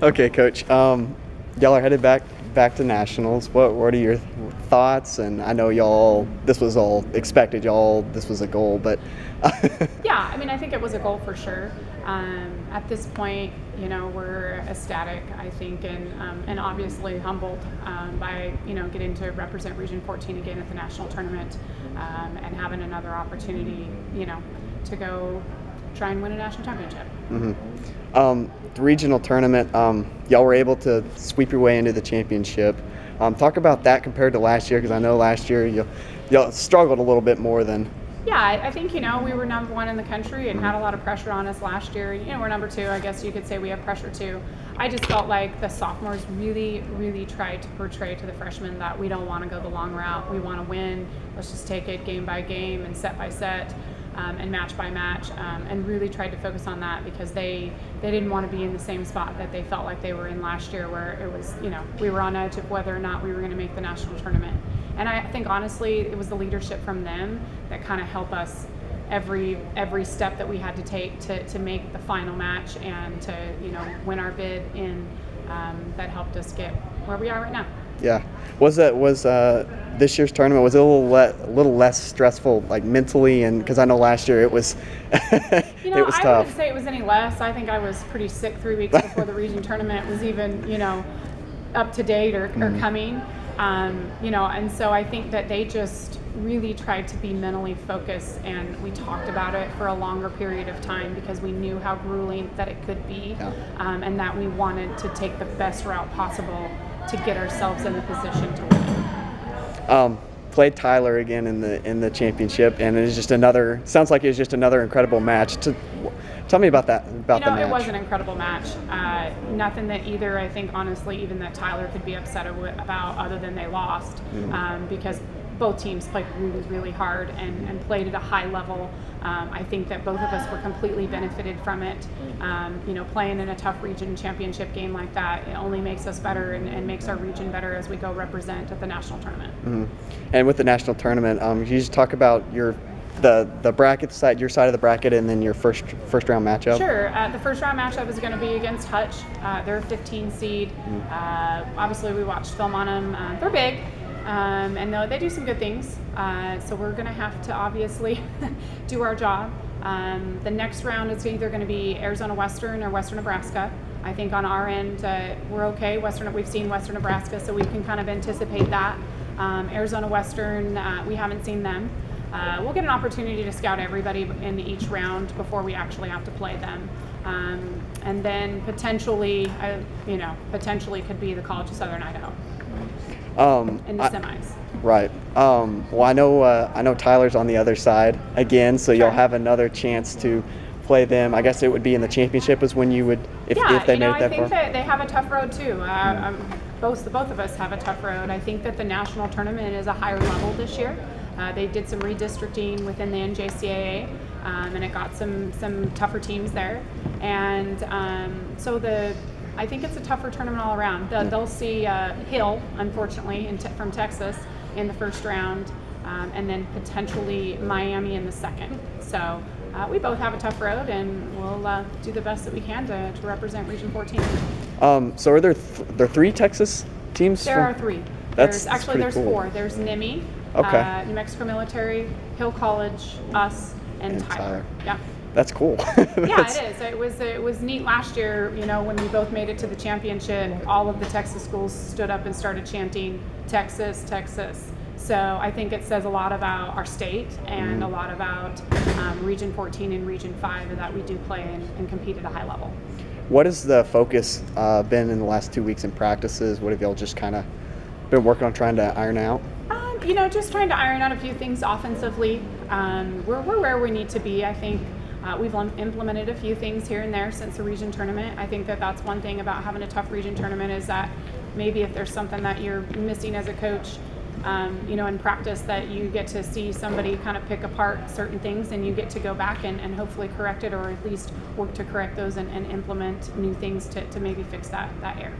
Okay, Coach. Y'all are headed back to nationals. What are your thoughts? And I know this was all expected. This was a goal, but Yeah, I mean, I think it was a goal for sure. At this point, we're ecstatic, I think, and obviously humbled by getting to represent Region 14 again at the national tournament, and having another opportunity, to go try and win a national championship. Mm-hmm. The regional tournament, y'all were able to sweep your way into the championship. Talk about that compared to last year, because I know last year y'all struggled a little bit more than. Yeah, I think, we were number one in the country and had a lot of pressure on us last year. We're number two. I guess you could say we have pressure too. I just felt like the sophomores really, really tried to portray to the freshmen that we don't want to go the long route. We want to win. Let's just take it game by game and set by set. And match by match, and really tried to focus on that because they didn't want to be in the same spot that they felt like they were in last year, where it was, we were on edge of whether or not we were going to make the national tournament. And I think honestly it was the leadership from them that kind of helped us every step that we had to take to make the final match and to win our bid in, that helped us get where we are right now. Yeah. Was this year's tournament, was it a little less stressful, like mentally, and because I know last year it was it was tough. I wouldn't say it was any less. I think I was pretty sick 3 weeks before the region tournament was even up to date or coming. And so I think that they just really tried to be mentally focused, and we talked about it for a longer period of time because we knew how grueling that it could be, and that we wanted to take the best route possible to get ourselves in the position to win. Played Tyler again in the championship, and it sounds like it was just another incredible match. Tell me about that. The match. It was an incredible match. Nothing that either, I think, honestly, even that Tyler could be upset about, other than they lost, because both teams played really, really hard and played at a high level. I think that both of us were completely benefited from it. Playing in a tough region championship game like that, it only makes us better and makes our region better as we go represent at the national tournament. And with the national tournament, you just talk about the bracket side, your side of the bracket, and then your first round matchup. Sure. The first round matchup is going to be against Hutch. They're a 15 seed. Obviously, we watched film on them. They're big. And they do some good things, so we're going to have to obviously do our job. The next round is either going to be Arizona Western or Western Nebraska. I think on our end, we're okay. We've seen Western Nebraska, so we can kind of anticipate that. Arizona Western, we haven't seen them. We'll get an opportunity to scout everybody in each round before we actually have to play them. And then potentially could be the College of Southern Idaho. In the semis. Right. Well, I know Tyler's on the other side again, so you'll have another chance to play them. I guess it would be in the championship is when you would, if they made it that far. I think that they have a tough road too. Both of us have a tough road. I think that the national tournament is a higher level this year. They did some redistricting within the NJCAA, and it got some tougher teams there. And I think it's a tougher tournament all around. They'll see Hill, unfortunately, from Texas in the first round, and then potentially Miami in the second. So we both have a tough road, and we'll do the best that we can to represent Region 14. So are there three Texas teams? There are three. There's cool. Four. There's NIMI, New Mexico Military, Hill College, us, and Tyler. Yeah. That's cool. Yeah, it is. It was neat last year, when we both made it to the championship, all of the Texas schools stood up and started chanting Texas, Texas. So I think it says a lot about our state and a lot about Region 14 and Region 5 that we do play and compete at a high level. What has the focus been in the last 2 weeks in practices? What have y'all just kind of been working on trying to iron out? Just trying to iron out a few things offensively. We're where we need to be, I think. We've implemented a few things here and there since the region tournament. I think that that's one thing about having a tough region tournament is that maybe if there's something that you're missing as a coach, in practice, that you get to see somebody kind of pick apart certain things and you get to go back and hopefully correct it, or at least work to correct those and implement new things to maybe fix that error.